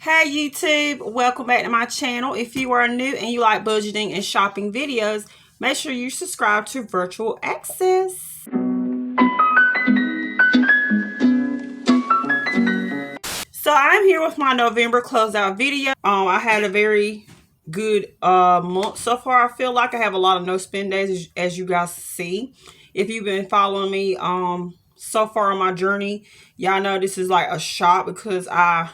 Hey YouTube, welcome back to my channel. If you are new and you like budgeting and shopping videos, make sure you subscribe to Virtual Access. So I'm here with my November closeout video. I had a very good month so far. I feel like I have a lot of no spend days as you guys see. If you've been following me so far on my journey, y'all know this is like a shot because I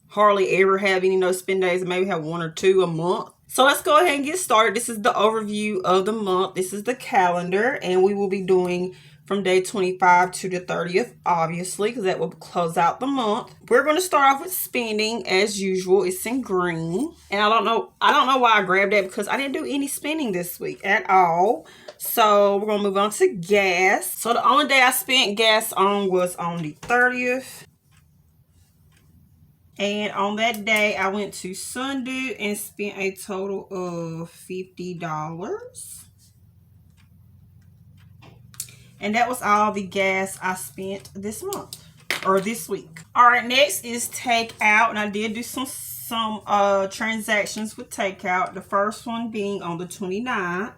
hardly ever have any no spend days. I maybe have one or two a month. So let's go ahead and get started. This is the overview of the month. This is the calendar, and we will be doing from day 25 to the 30th, obviously, because that will close out the month. We're going to start off with spending as usual. It's in green. And I don't know why I grabbed that because I didn't do any spending this week at all. So we're going to move on to gas. So the only day I spent gas on was on the 30th. And on that day, I went to Sundew and spent a total of $50. And that was all the gas I spent this month, or this week. All right, next is takeout. And I did do some transactions with takeout. The first one being on the 29th.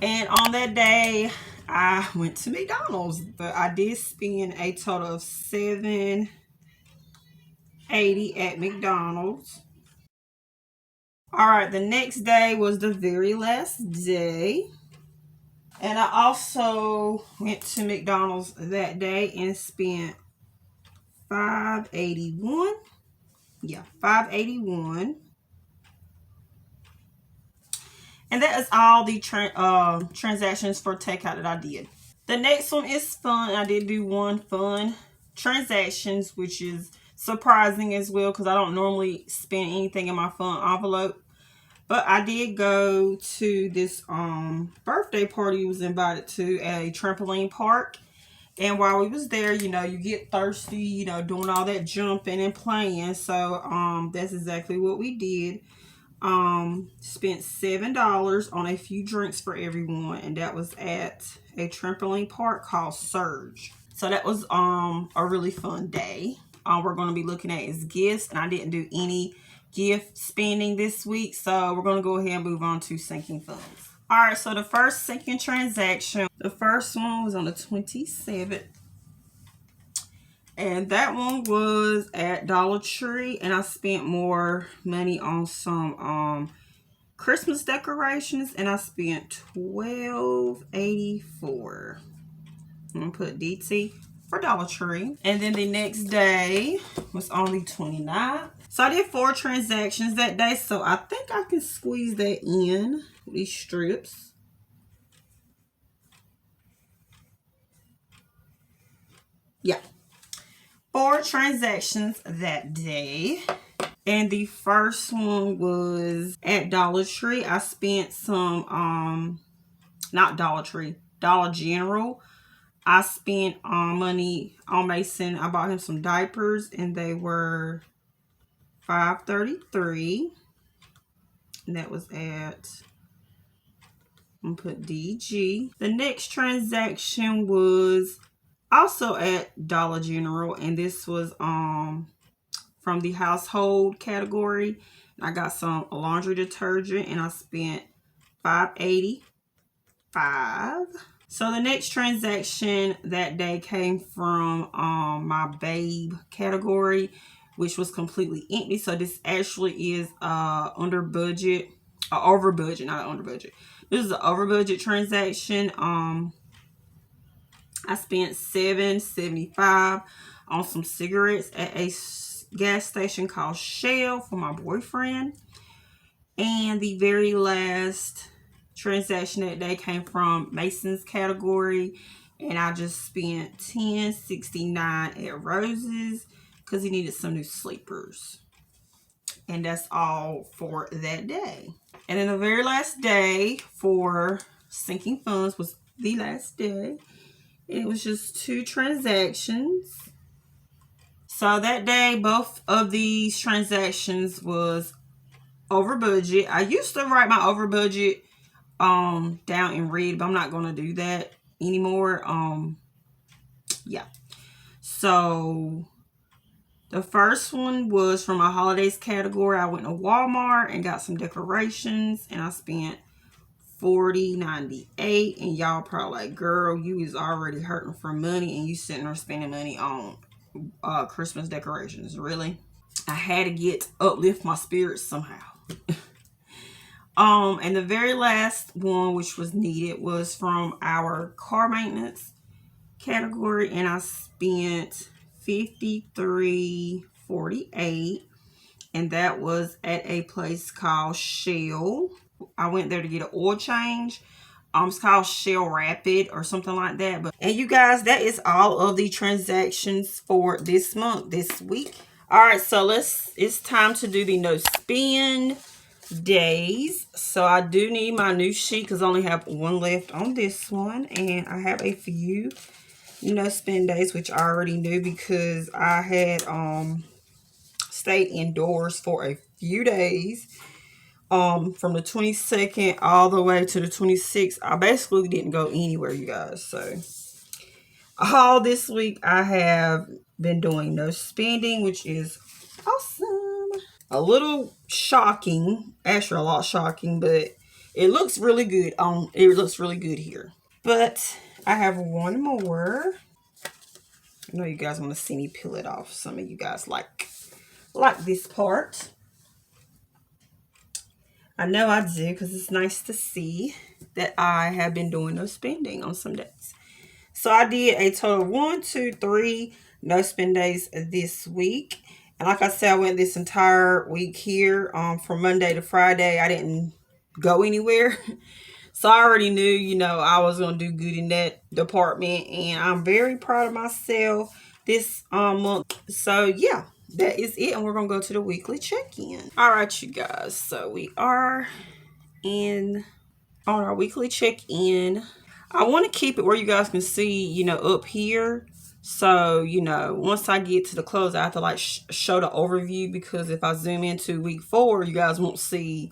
And on that day, I went to McDonald's. But I did spend a total of $7.80 at McDonald's. All right, the next day was the very last day. And I also went to McDonald's that day and spent $5.81. Yeah, $5.81. And that is all the transactions for takeout that I did. The next one is fun. I did do one fun transactions, which is surprising as well because I don't normally spend anything in my fun envelope. But I did go to this birthday party I was invited to at a trampoline park. And while we was there, you know, you get thirsty, you know, doing all that jumping and playing. So that's exactly what we did. Spent $7 on a few drinks for everyone. And that was at a trampoline park called Surge. So that was a really fun day. We're going to be looking at is gifts. And I didn't do any gift spending this week, so we're going to go ahead and move on to sinking funds. All right, so the first sinking transaction, the first one was on the 27th, and that one was at Dollar Tree, and I spent more money on some Christmas decorations, and I spent $12.84. I'm going to put DT for Dollar Tree. And then the next day was on the 29th. So I did 4 transactions that day. So I think I can squeeze that in with these strips. Yeah. 4 transactions that day. And the first one was at Dollar Tree. I spent some, not Dollar Tree, Dollar General. I spent money on Mason. I bought him some diapers and they were $5.33. And that was at, I'm going to put DG. The next transaction was also at Dollar General. And this was from the household category. I got some laundry detergent and I spent $5.85. So the next transaction that day came from my babe category, which was completely empty. So this actually is under budget, over budget, not under budget. This is an over budget transaction. I spent $7.75 on some cigarettes at a gas station called Shell for my boyfriend. And the very last transaction that day came from Mason's category, and I just spent $10.69 at Rose's because he needed some new sleepers. And that's all for that day. And then the very last day for sinking funds was the last day. It was just 2 transactions. So that day, both of these transactions was over budget. I used to write my over budget down in red, but I'm not going to do that anymore. Yeah. So The first one was from my holidays category. I went to Walmart and got some decorations, and I spent $40.98. And y'all probably like, girl, you is already hurting for money and you sitting there spending money on Christmas decorations. Really? I had to uplift my spirits somehow. And the very last one, which was needed, was from our car maintenance category, and I spent $53.48, and that was at a place called Shell. I went there to get an oil change. It's called Shell Rapid or something like that. And you guys, that is all of the transactions for this month, this week. All right, so it's time to do the no spend days. So I do need my new sheet because I only have one left on this one, and I have a few no spend days, which I already knew because I had stayed indoors for a few days. From the 22nd all the way to the 26th. I basically didn't go anywhere, you guys. So all this week I have been doing no spending, which is awesome. A little shocking, actually a lot shocking, but it looks really good here. But I have one more. I know you guys want to see me peel it off. Some of you guys like this part. I know I do, because it's nice to see that I have been doing no spending on some days. So I did a total of 1, 2, 3 no spend days this week. And like I said, I went this entire week here from Monday to Friday. I didn't go anywhere. So I already knew, I was going to do good in that department. And I'm very proud of myself this month. So yeah. That is it, and we're going to go to the weekly check-in. All right, you guys. So we are on our weekly check-in. I want to keep it where you guys can see, up here. So, once I get to the close, I have to like show the overview, because if I zoom into week 4, you guys won't see,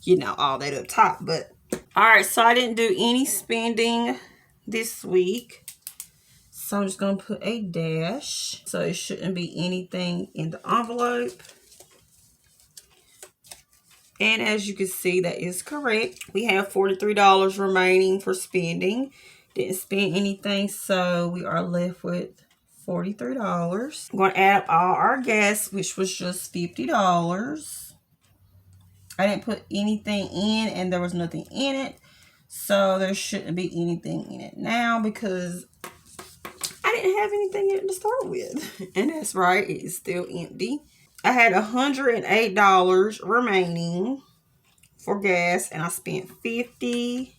all that up top. But all right, so I didn't do any spending this week. So I'm just going to put a dash. So it shouldn't be anything in the envelope. And as you can see, that is correct. We have $43 remaining for spending. Didn't spend anything, so we are left with $43. I'm going to add up all our gas, which was just $50. I didn't put anything in, and there was nothing in it. So there shouldn't be anything in it now, because I didn't have anything in it to start with. And that's right, it is still empty. I had $108 remaining for gas, and I spent $50.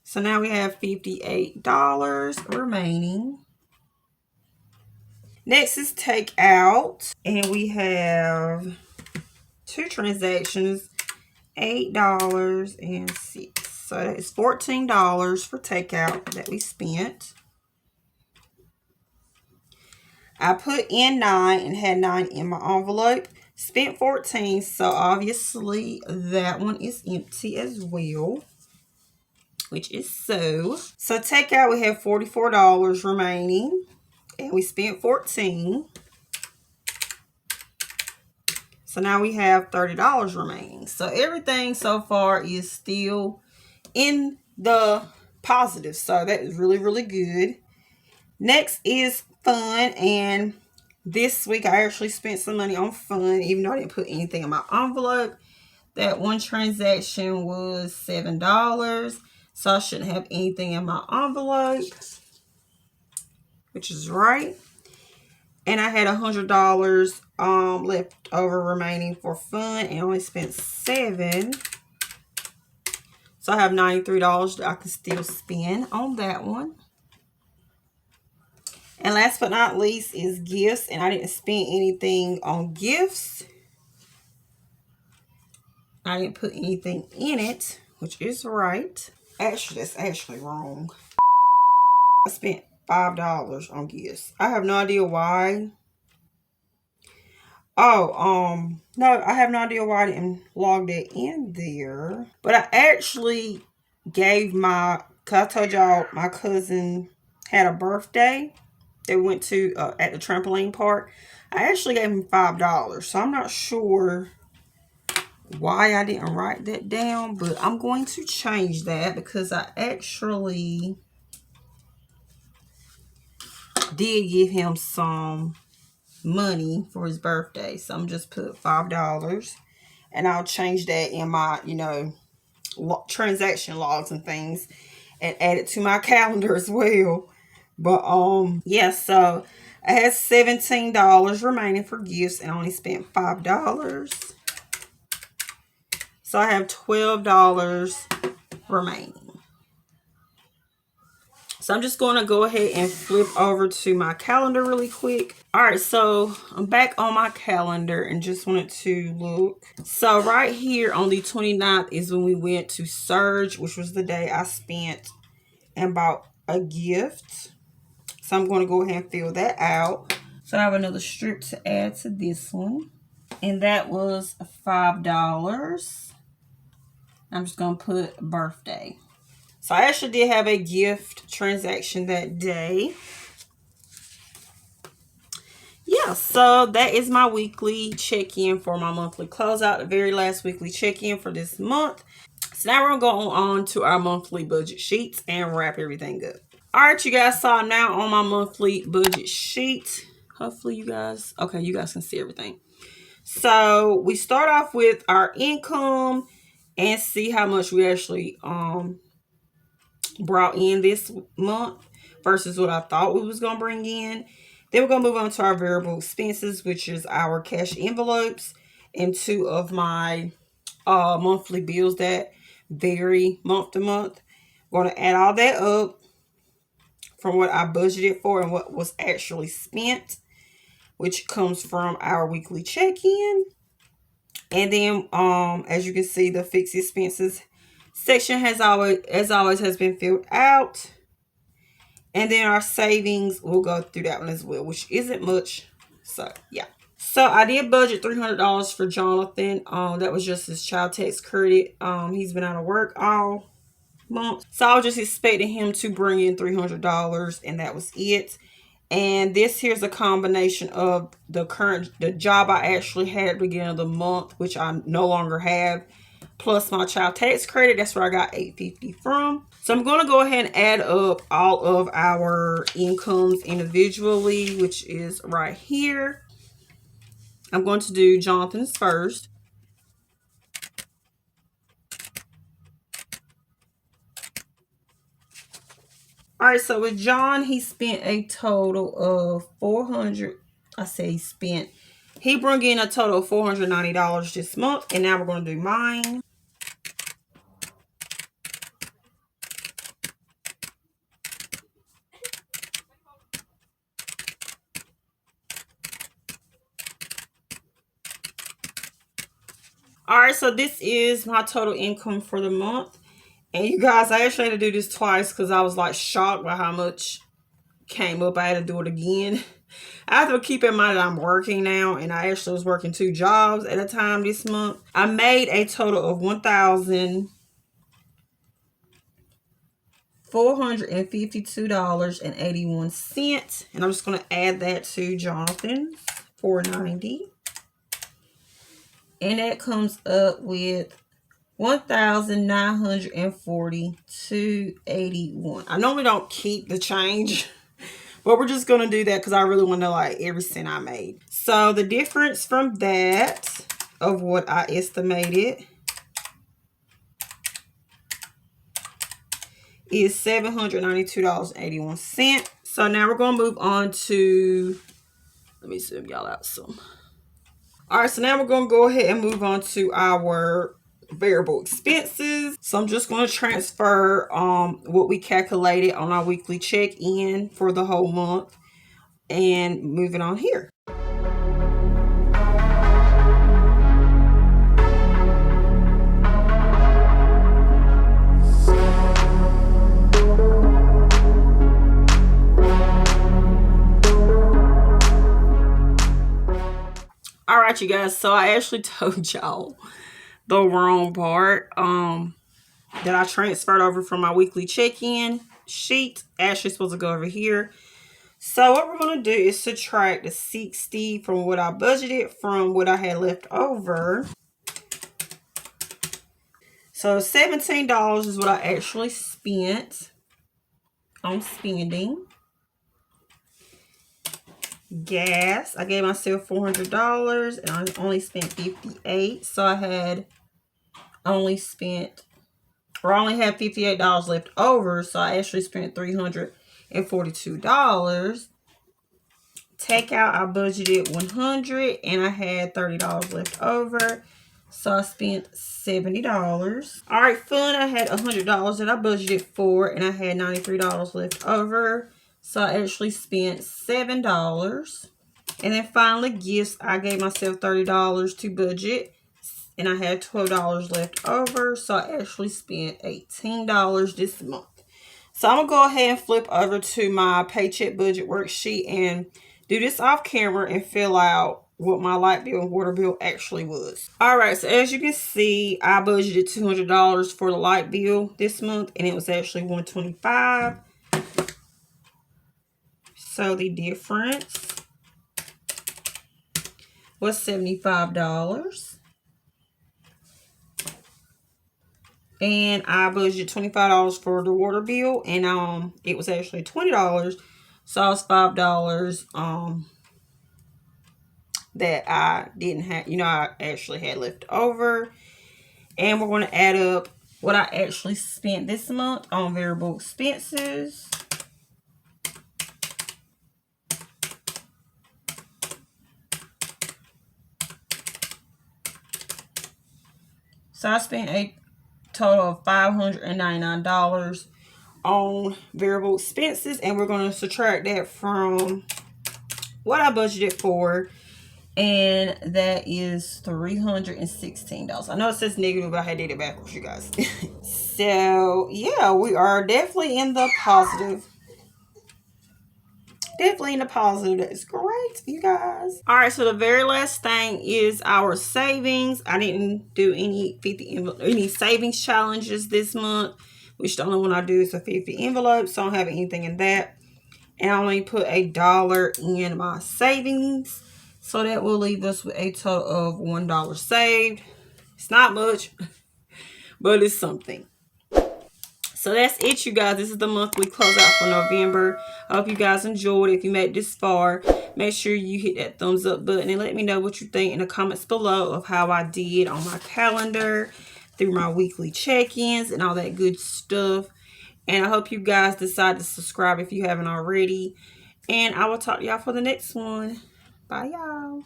So now we have $58 remaining. Next is takeout, and we have 2 transactions, $8.06. So that is $14 for takeout that we spent. I put in 9 and had 9 in my envelope. Spent 14, so obviously that one is empty as well, which is so. So takeout, we have $44 remaining, and we spent 14. So now we have $30 remaining. So everything so far is still in the positive. So that is really, really good. Next is fun, and this week I actually spent some money on fun, even though I didn't put anything in my envelope. That one transaction was $7, so I shouldn't have anything in my envelope, which is right. And I had $100 left over remaining for fun, and only spent $7. So I have $93 that I can still spend on that one. And last but not least is gifts, and I didn't spend anything on gifts. I didn't put anything in it, which is right. Actually, that's actually wrong. I spent $5 on gifts. I have no idea why. Oh, no, I have no idea why I didn't log that in there. But I actually gave because I told y'all my cousin had a birthday. that we went to at the trampoline park. I actually gave him $5. So I'm not sure why I didn't write that down, but I'm going to change that because I actually did give him some money for his birthday. So I'm just put $5, and I'll change that in my, transaction logs and things and add it to my calendar as well. But yeah, so I had $17 remaining for gifts and only spent $5. So I have $12 remaining. So I'm just going to go ahead and flip over to my calendar really quick. All right, so I'm back on my calendar and just wanted to look. So right here on the 29th is when we went to Surge, which was the day I spent and bought a gift. So I'm going to go ahead and fill that out. So I have another strip to add to this one. And that was $5. I'm just going to put birthday. So I actually did have a gift transaction that day. Yeah, so that is my weekly check-in for my monthly closeout. The very last weekly check-in for this month. So now we're going to go on to our monthly budget sheets and wrap everything up. All right, you guys, so I'm now on my monthly budget sheet. Hopefully you guys can see everything. So we start off with our income and see how much we actually brought in this month versus what I thought we was going to bring in. Then we're going to move on to our variable expenses, which is our cash envelopes and 2 of my monthly bills that vary month to month. We're going to add all that up from what I budgeted for and what was actually spent, which comes from our weekly check-in. And then as you can see, the fixed expenses section has always been filled out. And then our savings, we'll go through that one as well, which isn't much. So yeah. So I did budget $300 for Jonathan. That was just his child tax credit. He's been out of work all month. So I was just expecting him to bring in $300, and that was it. And this here's a combination of the job I actually had at the beginning of the month, which I no longer have, plus my child tax credit. That's where I got $850 from. So I'm going to go ahead and add up all of our incomes individually, which is right here. I'm going to do Jonathan's first. All right, so with John, he spent a total of $400. I say he spent. He brought in a total of $490 this month, and now we're going to do mine. All right, so this is my total income for the month. And you guys, I actually had to do this twice because I was like shocked by how much came up. I had to do it again. I have to keep in mind that I'm working now, and I actually was working 2 jobs at a time this month. I made a total of $1,452.81, and I'm just going to add that to Jonathan's $490, and that comes up with $1,942.81. I normally don't keep the change, but we're just going to do that because I really want to know like every cent I made. So the difference from that of what I estimated is $792.81. So now we're going to move on to, let me zoom y'all out some. All right, so now we're going to go ahead and move on to our variable expenses. So I'm just going to transfer what we calculated on our weekly check-in for the whole month and move it on here. All right, you guys, so I actually told y'all the wrong part that I transferred over from my weekly check-in sheet. Actually supposed to go over here. So what we're going to do is subtract the 60 from what I budgeted from what I had left over. So $17 is what I actually spent on spending. Gas, I gave myself $400 and I only spent $58. So I only had $58 left over. So I actually spent $342. Takeout, I budgeted $100 and I had $30 left over. So I spent $70. All right, fun, I had $100 that I budgeted for and I had $93 left over. So I actually spent $7. And then finally, gifts, I gave myself $30 to budget and I had $12 left over. So I actually spent $18 this month. So I'm going to go ahead and flip over to my paycheck budget worksheet and do this off camera and fill out what my light bill and water bill actually was. All right, so as you can see, I budgeted $200 for the light bill this month and it was actually $125. So the difference was $75. And I budgeted $25 for the water bill and it was actually $20. So it was $5 that I didn't have, I actually had left over. And we're going to add up what I actually spent this month on variable expenses. So I spent a total of $599 on variable expenses, and we're going to subtract that from what I budgeted for, and that is $316. I know it says negative, but I did it backwards, you guys. So yeah, we are definitely in the positive. Definitely in the positive. That's great, you guys. All right, so the very last thing is our savings. I didn't do any savings challenges this month, which the only one I do is a 50 envelope, so I don't have anything in that. And I only put $1 in my savings, so that will leave us with a total of $1 saved. It's not much, but it's something. So that's it, you guys. This is the monthly closeout for November. I hope you guys enjoyed. If you made it this far, make sure you hit that thumbs up button and let me know what you think in the comments below of how I did on my calendar, through my weekly check-ins and all that good stuff. And I hope you guys decide to subscribe if you haven't already. And I will talk to y'all for the next one. Bye, y'all.